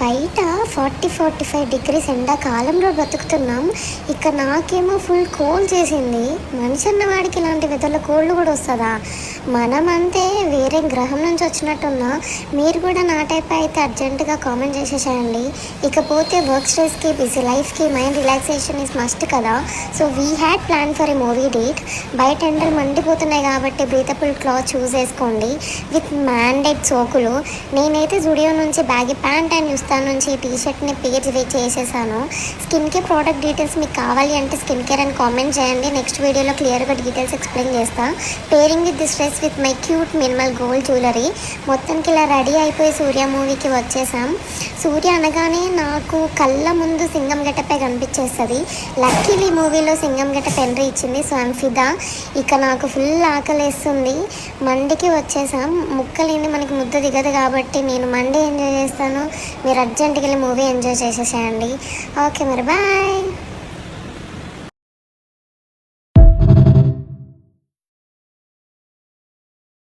బయట 40-45 డిగ్రీస్ ఎండాకాలంలో బ్రతుకుతున్నాం. ఇక నాకేమో ఫుల్ కోల్డ్ చేసింది. మనిషి అన్నవాడికి ఇలాంటి వెదర్లో కోల్డ్ కూడా వస్తుందా? మనమంతే వేరే గ్రహం నుంచి వచ్చినట్టున్నా. మీరు కూడా నా టైప్ అయితే అర్జెంటుగా కామెంట్ చేసేసేయండి. ఇకపోతే వర్క్ స్ట్రెస్కి, బిజీ లైఫ్కి మైండ్ రిలాక్సేషన్ ఇస్ మస్ట్ కదా. So we had plan for a movie date. బయట ఎండలు మండిపోతున్నాయి కాబట్టి బ్రీతబుల్ క్లాత్ చూస్ చేసుకోండి విత్ మ్యాండేట్ సోకులు. నేనైతే జుడియో నుంచి బ్యాగీ ప్యాంట్ అండ్ యుస్తాన్ నుంచి టీ షర్ట్ని పేజ్ చేసేసాను. స్కిన్ కేర్ ప్రోడక్ట్ డీటెయిల్స్ మీకు కావాలి అంటే స్కిన్ కేర్ అని కామెంట్ చేయండి. నెక్స్ట్ వీడియోలో క్లియర్గా డీటెయిల్స్ ఎక్స్ప్లెయిన్ చేస్తాను. Pairing with this dress with my cute minimal gold jewellery. మొత్తానికి ఇలా రెడీ అయిపోయి సూర్య మూవీకి వచ్చేసాం. సూర్య అనగానే నాకు కళ్ళ ముందు సింగం గెటపే కనిపించేస్తుంది. లక్కీలీ మూవీలో సింగం గెటప్ ఎంట్రీ ఇచ్చింది. సో ఐమ్ ఫిదా. ఇక నాకు ఫుల్ ఆకలేస్తుంది. మండికి వచ్చేసాం. ముక్కలేని మనకి ముద్ద దిగదు కాబట్టి నేను మండి ఎంజాయ్ చేస్తాను. మీరు అర్జెంట్గా వెళ్ళి మూవీ ఎంజాయ్ చేసేసేయండి. ఓకే మరి బాయ్.